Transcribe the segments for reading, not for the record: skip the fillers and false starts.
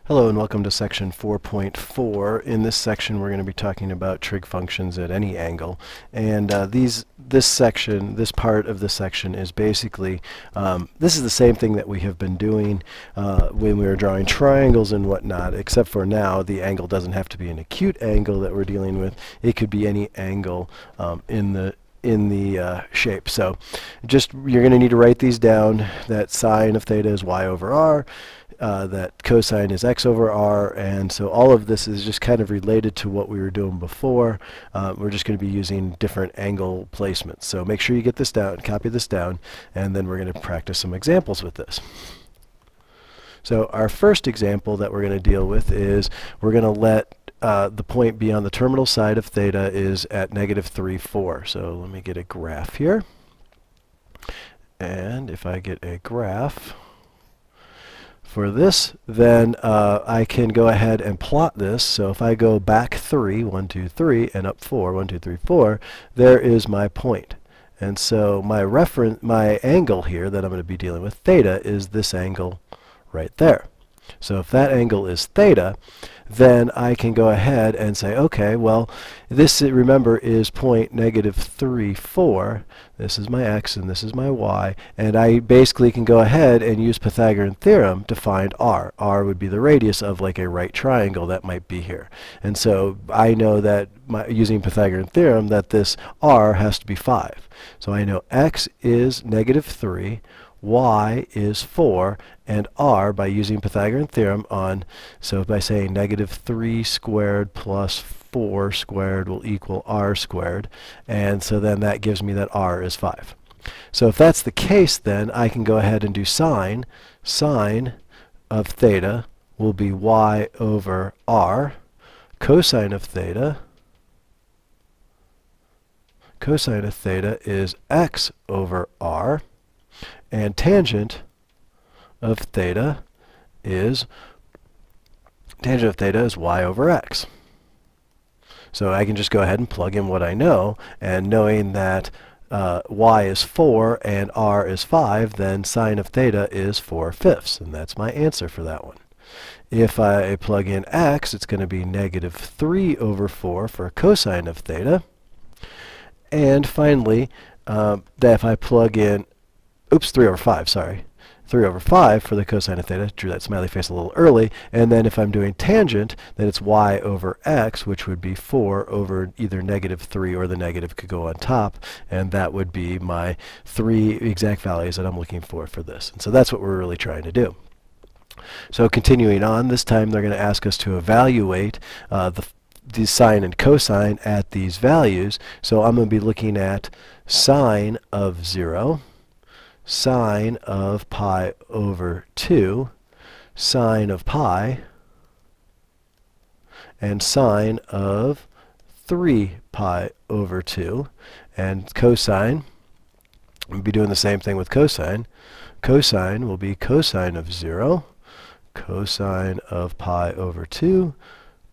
Hello and welcome to section 4.4. In this section we're going to be talking about trig functions at any angle, and this part of the section is basically this is the same thing that we have been doing when we were drawing triangles and whatnot, except for now the angle doesn't have to be an acute angle that we're dealing with. It could be any angle in the shape. So you're going to need to write these down. That sine of theta is y over r. That cosine is x over r, and so all of this is just kind of related to what we were doing before. We're just going to be using different angle placements. So make sure you get this down, copy this down, and then we're going to practice some examples with this. So our first example that we're going to deal with is we're going to let the point be on the terminal side of theta is at -3, 4. So let me get a graph here. And if I get a graph for this, then I can go ahead and plot this. So if I go back 3, 1, 2, 3, and up 4, 1, 2, 3, 4, there is my point. And so my angle here that I'm going to be dealing with, theta, is this angle right there. So if that angle is theta, then I can go ahead and say, okay, well, this, remember, is point -3, 4. This is my x and this is my y, and I basically can go ahead and use Pythagorean theorem to find r. R would be the radius of like a right triangle that might be here. And so I know that using Pythagorean theorem that this r has to be 5. So I know x is -3, y is 4, and r, by using Pythagorean theorem so by saying -3 squared plus 4 squared will equal r squared, and so then that gives me that r is 5. So if that's the case, then I can go ahead and do sine. Sine of theta will be y over r. Cosine of theta is x over r. And tangent of theta is y over x. So I can just go ahead and plug in what I know, and knowing that y is 4 and r is 5, then sine of theta is 4/5, and that's my answer for that one. If I plug in x, it's going to be -3 over 4 for cosine of theta. And finally, that if I plug in 3 over 5, sorry. 3 over 5 for the cosine of theta. Drew that smiley face a little early. And then if I'm doing tangent, then it's y over x, which would be 4 over either -3, or the negative could go on top. And that would be my 3 exact values that I'm looking for this. And so that's what we're really trying to do. So continuing on, this time they're going to ask us to evaluate the sine and cosine at these values. So I'm going to be looking at sine of 0, sine of pi over 2, sine of pi, and sine of 3 pi over 2. And cosine, we'll be doing the same thing with cosine. Cosine will be cosine of 0, cosine of pi over 2,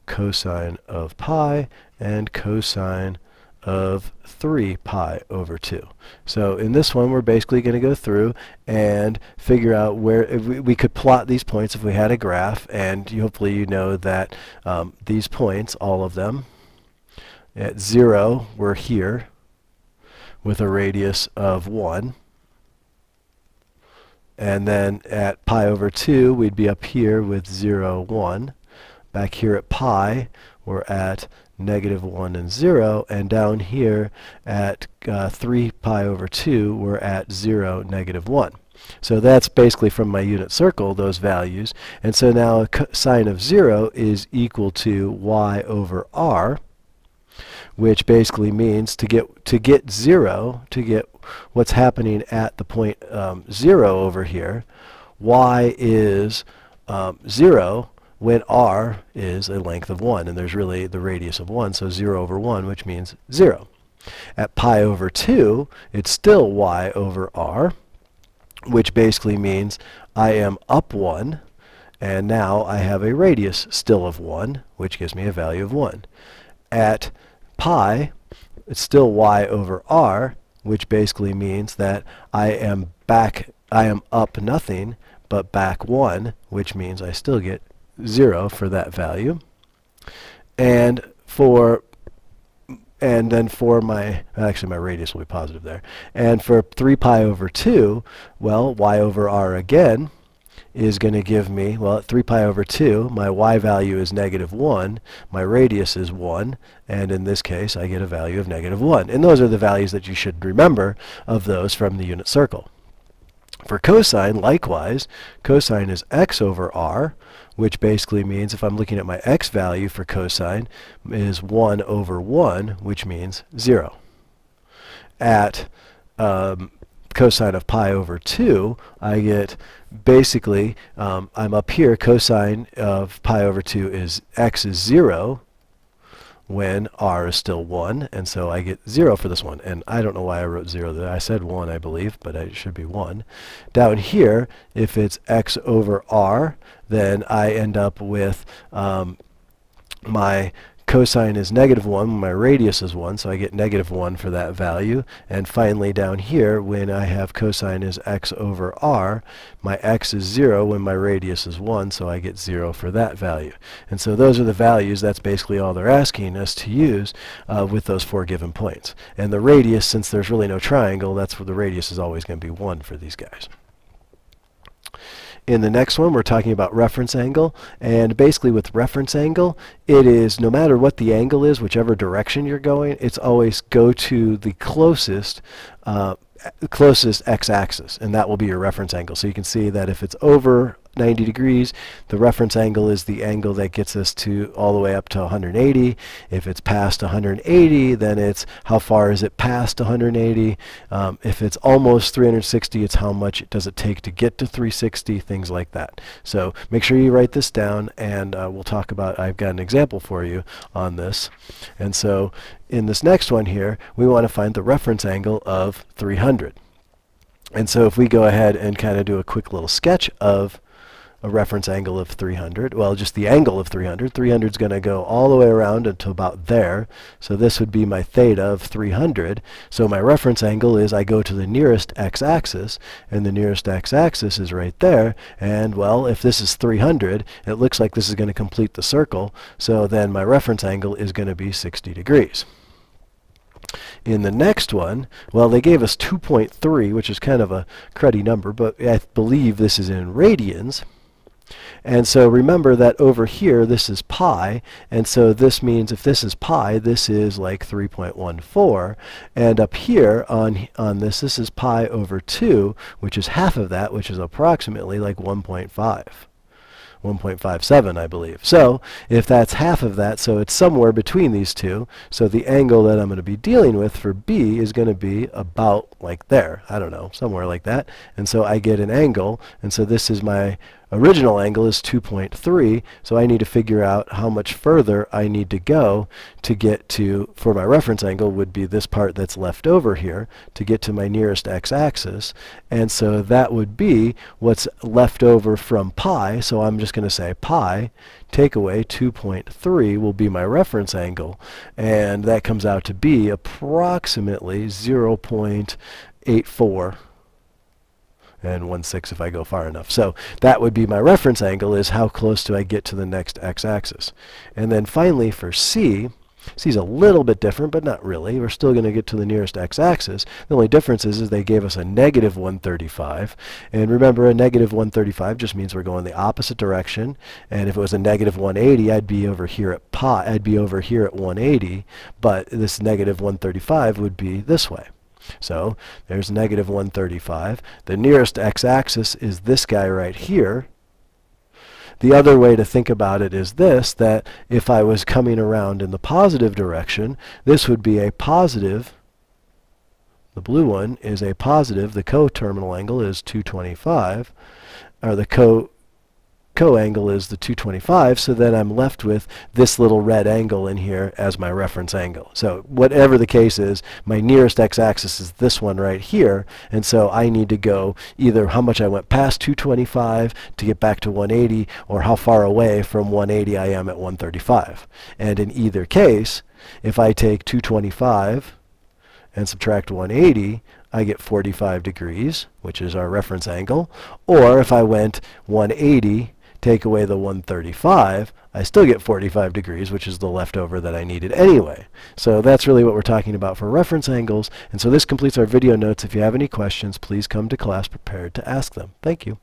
cosine of pi, and cosine of 3 pi over 2. So in this one, we're basically going to go through and figure out where we could plot these points if we had a graph, and hopefully you know that these points, all of them, at 0 we're here with a radius of 1, and then at pi over 2 we'd be up here with 0, 1. Back here at pi we're at -1 and 0, and down here at 3 pi over 2 we're at 0, -1. So that's basically from my unit circle, those values. And so now sine of 0 is equal to y over r, which basically means to get 0, to get what's happening at the point 0 over here, y is 0 when r is a length of 1, and there's really the radius of 1, so 0 over 1, which means 0. At pi over 2, it's still y over r, which basically means I am up 1, and now I have a radius still of 1, which gives me a value of 1. At pi, it's still y over r, which basically means that I am up nothing, but back 1, which means I still get 0 for that value. And then for my, actually my radius will be positive there. And for 3 pi over 2, well, y over r again is going to give me, well, at 3 pi over 2, my y value is -1, my radius is 1, and in this case I get a value of -1. And those are the values that you should remember of those from the unit circle. For cosine, likewise, cosine is x over r, which basically means if I'm looking at my x value for cosine is 1 over 1, which means 0. At cosine of pi over 2, I get basically, I'm up here, cosine of pi over 2 is x is 0 when r is still 1, and so I get 0 for this one. And I don't know why I wrote 0 there. I said 1, I believe, but it should be 1. Down here, if it's x over r, then I end up with my cosine is -1, my radius is 1, so I get -1 for that value. And finally down here, when I have cosine is x over r, my x is 0 when my radius is 1, so I get 0 for that value. And so those are the values. That's basically all they're asking us to use with those 4 given points. And the radius, since there's really no triangle, that's where the radius is always going to be 1 for these guys. In the next one, we're talking about reference angle, and basically with reference angle, it is no matter what the angle is, whichever direction you're going, it's always go to the closest x-axis, and that will be your reference angle. So you can see that if it's over 90 degrees, the reference angle is the angle that gets us to all the way up to 180. If it's past 180, then it's how far is it past 180. If it's almost 360, it's how much does it take to get to 360, things like that. So make sure you write this down, and we'll talk about, I've got an example for you on this. And so in this next one here, we want to find the reference angle of 300. And so if we go ahead and kind of do a quick little sketch of a reference angle of 300, well, just the angle of 300. 300 is going to go all the way around until about there. So this would be my theta of 300. So my reference angle is I go to the nearest x-axis, and the nearest x-axis is right there. And, well, if this is 300, it looks like this is going to complete the circle. So then my reference angle is going to be 60 degrees. In the next one, well, they gave us 2.3, which is kind of a cruddy number, but I believe this is in radians. And so remember that over here, this is pi, and so this means if this is pi, this is like 3.14, and up here on this is pi over 2, which is half of that, which is approximately like 1.57, I believe. So if that's half of that, so it's somewhere between these two. So the angle that I'm going to be dealing with for B is going to be about like there. I don't know, somewhere like that. And so I get an angle, and so this is my original angle is 2.3, so I need to figure out how much further I need to go to get to, for my reference angle would be this part that's left over here, to get to my nearest x-axis. And so that would be what's left over from pi, so I'm just going to say pi, take away 2.3 will be my reference angle, and that comes out to be approximately 0.84 and 1/6 if I go far enough. So that would be my reference angle, is how close do I get to the next x-axis. And then finally for C, C is a little bit different, but not really. We're still going to get to the nearest x-axis. The only difference is they gave us a -135. And remember, a -135 just means we're going the opposite direction. And if it was a -180, I'd be over here at pi. I'd be over here at 180. But this -135 would be this way. So there's -135. The nearest x-axis is this guy right here. The other way to think about it is this, that if I was coming around in the positive direction, this would be a positive. The blue one is a positive. The co-terminal angle is 225, or the co-angle is the 225, so then I'm left with this little red angle in here as my reference angle. So whatever the case is, my nearest x-axis is this one right here, and so I need to go either how much I went past 225 to get back to 180, or how far away from 180 I am at 135. And in either case, if I take 225 and subtract 180, I get 45 degrees, which is our reference angle. Or if I went 180 take away the 135, I still get 45 degrees, which is the leftover that I needed anyway. So that's really what we're talking about for reference angles. And so this completes our video notes. If you have any questions, please come to class prepared to ask them. Thank you.